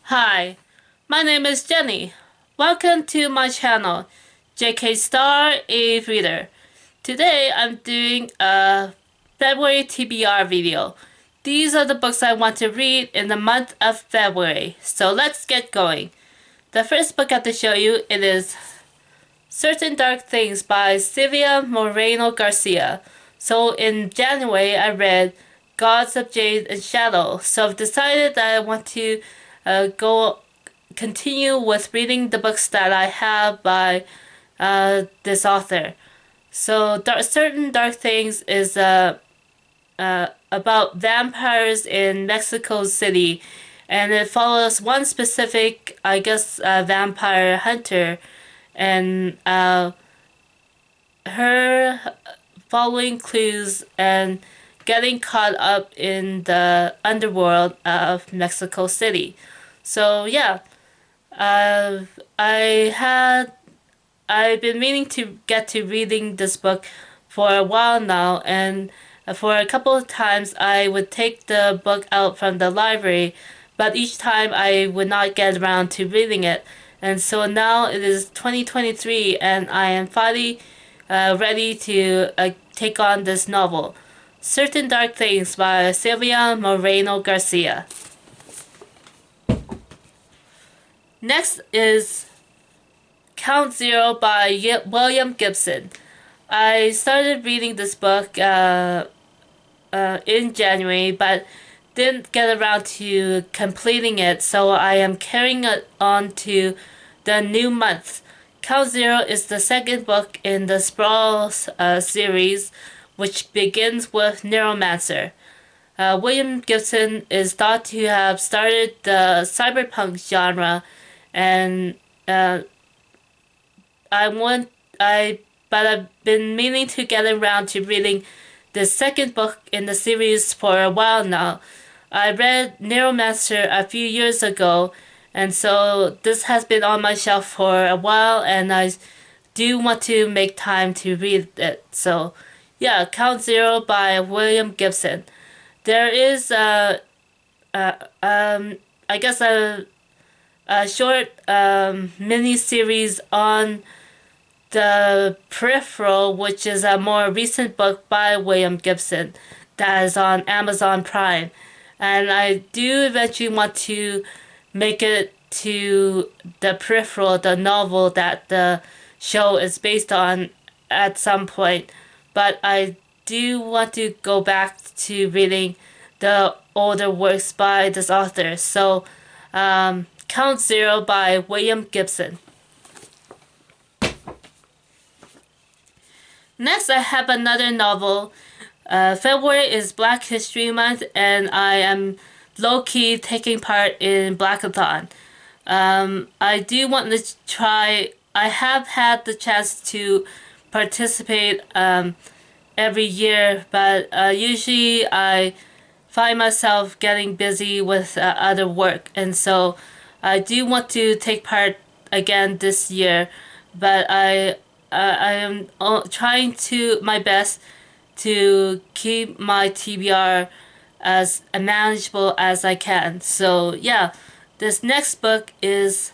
Hi, my name is Jenny. Welcome to my channel, JK Star A Reader. Today I'm doing a February TBR video. These are the books I want to read in the month of February, so let's get going. The first book I have to show you it is Certain Dark Things by Silvia Moreno Garcia. So in January I read Gods of Jade and Shadow, so I've decided that I want to continue with reading the books that I have by this author. So Certain Dark Things is about vampires in Mexico City, and it follows one specific, I guess, vampire hunter, and her following clues and getting caught up in the underworld of Mexico City. So yeah, I've been meaning to get to reading this book for a while now, and for a couple of times I would take the book out from the library, but each time I would not get around to reading it. And so now it is 2023 and I am finally ready to take on this novel, Certain Dark Things by Silvia Moreno Garcia. Next is Count Zero by William Gibson. I started reading this book in January, but didn't get around to completing it, so I am carrying it on to the new month. Count Zero is the second book in the Sprawl series, which begins with Neuromancer. William Gibson is thought to have started the cyberpunk genre, and I've been meaning to get around to reading the second book in the series for a while now. I read Neuromancer a few years ago, and so this has been on my shelf for a while, and I do want to make time to read it. So yeah, Count Zero by William Gibson. There is I guess a short mini series on The Peripheral, which is a more recent book by William Gibson that is on Amazon Prime. And I do eventually want to make it to The Peripheral, the novel that the show is based on, at some point. But I do want to go back to reading the older works by this author. So, Count Zero by William Gibson. Next, I have another novel. February is Black History Month, and I am low-key taking part in Blackathon. I do want to try. I have had the chance to participate every year, but usually I find myself getting busy with other work, and so I do want to take part again this year, but I am trying to my best to keep my TBR as manageable as I can. So yeah, this next book is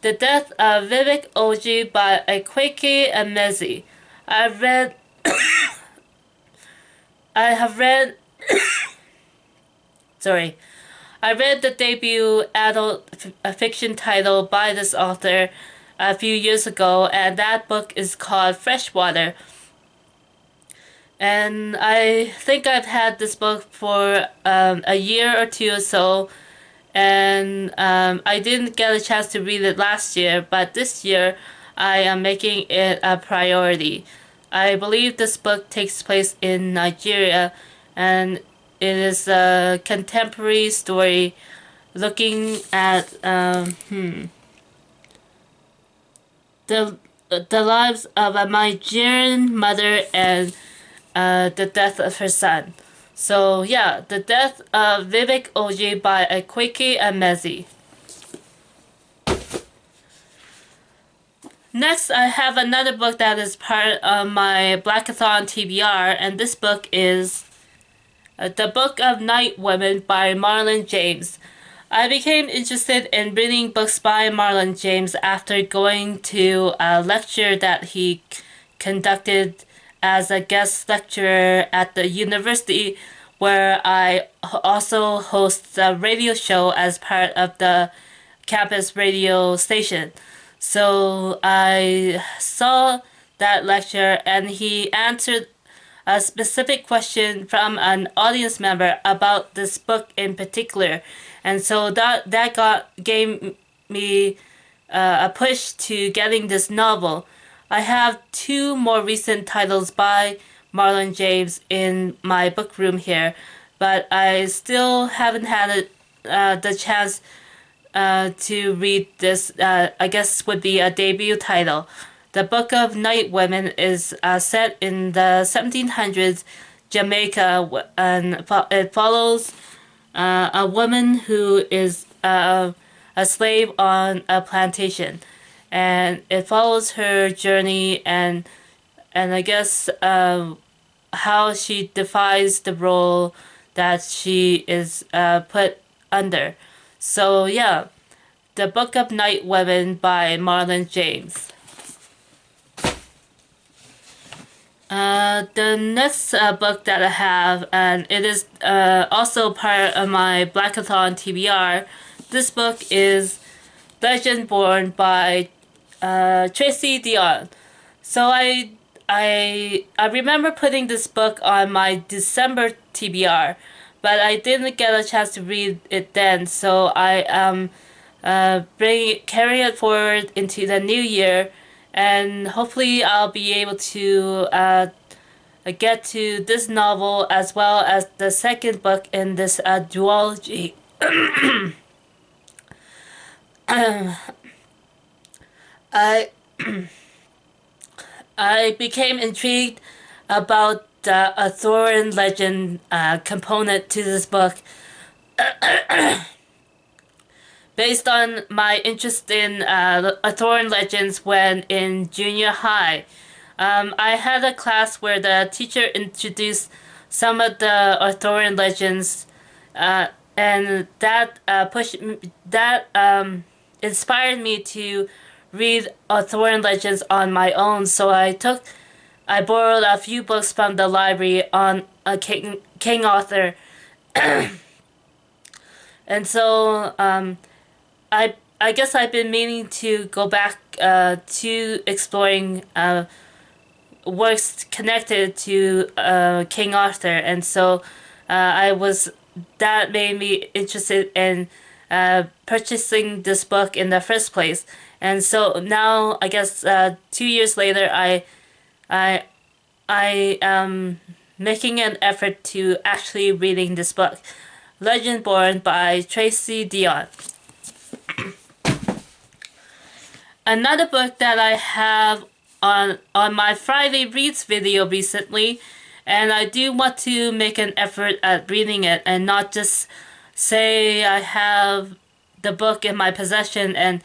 The Death of Vivek Oji by Akweke Emezi. I have read sorry. I read the debut adult fiction title by this author a few years ago, and that book is called Freshwater. And I think I've had this book for a year or two or so, and I didn't get a chance to read it last year, but this year I am making it a priority. I believe this book takes place in Nigeria, and it is a contemporary story looking at the lives of a Nigerian mother and the death of her son. So yeah, The Death of Vivek Oji by Akweke Emezi. Next, I have another book that is part of my Blackathon TBR, and this book is The Book of Night Women by Marlon James. I became interested in reading books by Marlon James after going to a lecture that he conducted as a guest lecturer at the university, where I also host a radio show as part of the campus radio station. So I saw that lecture, and he answered a specific question from an audience member about this book in particular, and so that got gave me a push to getting this novel. I have two more recent titles by Marlon James in my book room here, but I still haven't had the chance to read this. I guess would be a debut title. The Book of Night Women is set in the 1700s Jamaica, and it follows a woman who is a slave on a plantation, and it follows her journey and I guess how she defies the role that she is put under. So yeah, The Book of Night Women by Marlon James. The next book that I have, and it is also part of my Blackathon TBR. This book is Legend Born by Tracy Dion. So I remember putting this book on my December TBR, but I didn't get a chance to read it then. So I am carrying it forward into the new year, and hopefully I'll be able to get to this novel as well as the second book in this duology. I I became intrigued about the Arthurian legend component to this book based on my interest in Arthurian legends when in junior high. I had a class where the teacher introduced some of the Arthurian legends, and that inspired me to read Arthurian legends on my own. So I borrowed a few books from the library on King Arthur, and so I guess I've been meaning to go back to exploring works connected to King Arthur, and so that made me interested in purchasing this book in the first place. And so now, I guess 2 years later, I am making an effort to actually reading this book, Legend Born by Tracy Dion. Another book that I have on my Friday Reads video recently, and I do want to make an effort at reading it and not just say I have the book in my possession and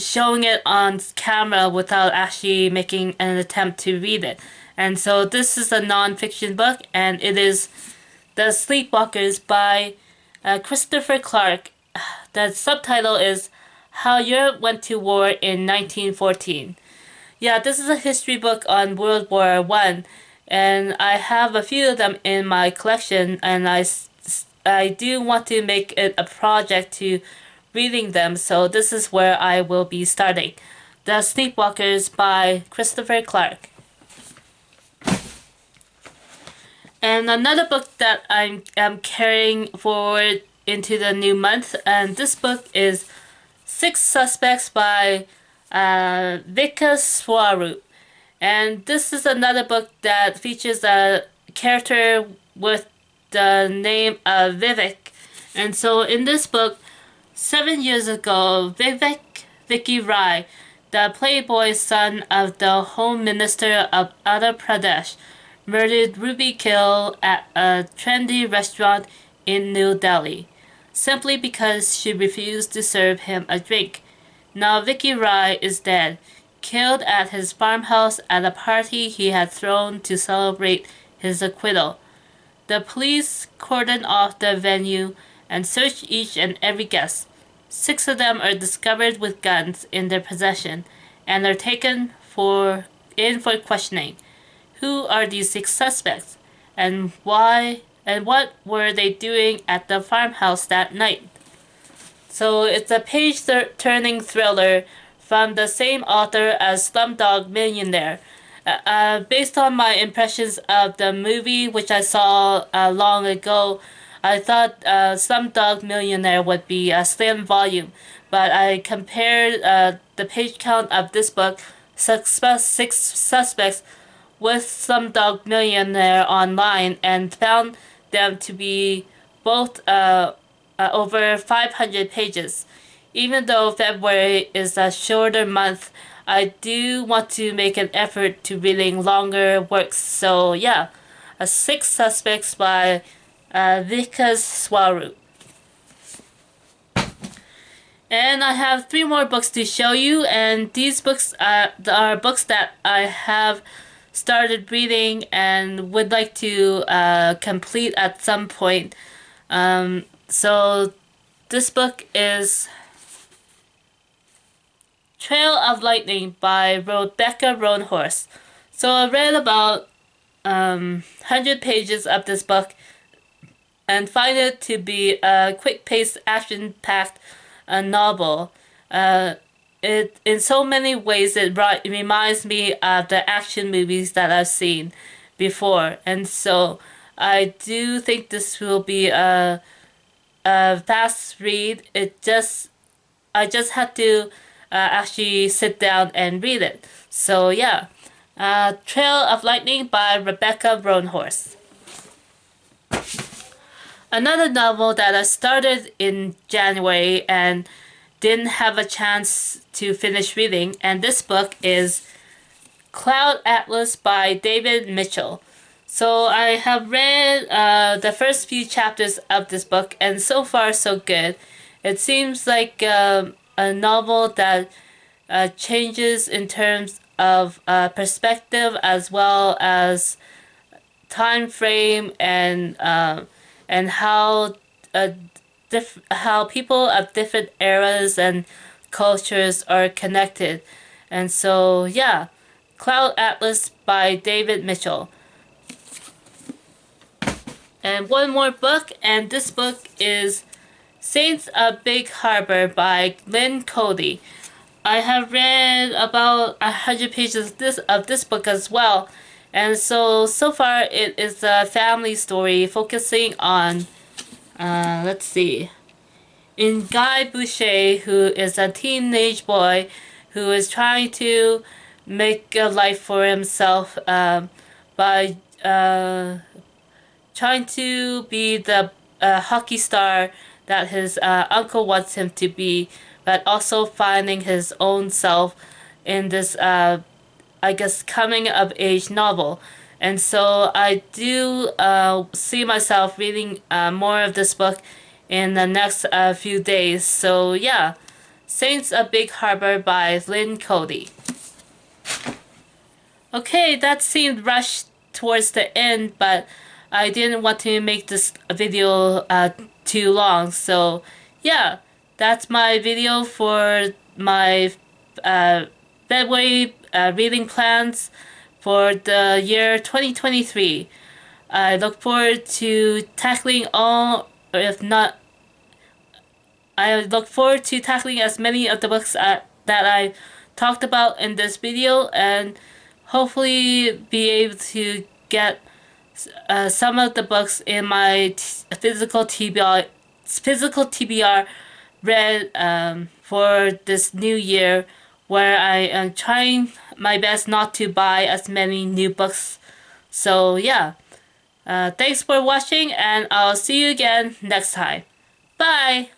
showing it on camera without actually making an attempt to read it. And so this is a non-fiction book, and it is The Sleepwalkers by Christopher Clark. The subtitle is How Europe Went to War in 1914. Yeah, this is a history book on World War I, and I have a few of them in my collection, and I do want to make it a project to reading them, so this is where I will be starting. The Sleepwalkers by Christopher Clark. And another book that I am carrying forward into the new month, and this book is Six Suspects by Vika Swaroop. And this is another book that features a character with the name of Vivek. And so in this book, 7 years ago, Vicky Rai, the playboy son of the Home Minister of Uttar Pradesh, murdered Ruby Gill at a trendy restaurant in New Delhi, simply because she refused to serve him a drink. Now Vicky Rai is dead, killed at his farmhouse at a party he had thrown to celebrate his acquittal. The police cordoned off the venue and search each and every guest. 6 of them are discovered with guns in their possession and are taken in for questioning. Who are these 6 suspects, and why and what were they doing at the farmhouse that night? So it's a page-turning thriller from the same author as Slumdog Millionaire. Based on my impressions of the movie, which I saw long ago, I thought Slumdog Millionaire would be a slim volume, but I compared the page count of this book, 6 Suspects, with Slumdog Millionaire online and found them to be both over 500 pages. Even though February is a shorter month, I do want to make an effort to reading longer works. So yeah, 6 Suspects by Vikas Swaroop. And I have 3 more books to show you, and these books are books that I have started reading and would like to complete at some point. So this book is Trail of Lightning by Rebecca Roanhorse. So I read about 100 pages of this book and find it to be a quick-paced, action-packed novel. It in so many ways it reminds me of the action movies that I've seen before, and so I do think this will be a fast read. I just had to actually sit down and read it. So yeah, Trail of Lightning by Rebecca Roanhorse. Another novel that I started in January and didn't have a chance to finish reading, and this book is Cloud Atlas by David Mitchell. So I have read the first few chapters of this book, and so far so good. It seems like a novel that changes in terms of perspective as well as time frame and how how people of different eras and cultures are connected. And so yeah, Cloud Atlas by David Mitchell. And one more book, and this book is Saints of Big Harbor by Lynn Cody. I have read about 100 pages of this book as well, and so far it is a family story focusing on let's see, in Guy Boucher, who is a teenage boy who is trying to make a life for himself by trying to be the hockey star that his uncle wants him to be, but also finding his own self in this, I guess, coming of age novel. And so I do see myself reading more of this book in the next few days. So yeah, Saints of Big Harbor by Lynn Cody. Okay, that seemed rushed towards the end, but I didn't want to make this video too long. So yeah, that's my video for my February reading plans for the year 2023. I look forward to tackling all, or if not, I look forward to tackling as many of the books that I talked about in this video, and hopefully be able to get some of the books in my physical TBR read for this new year, where I am trying my best not to buy as many new books. So yeah, thanks for watching, and I'll see you again next time. Bye!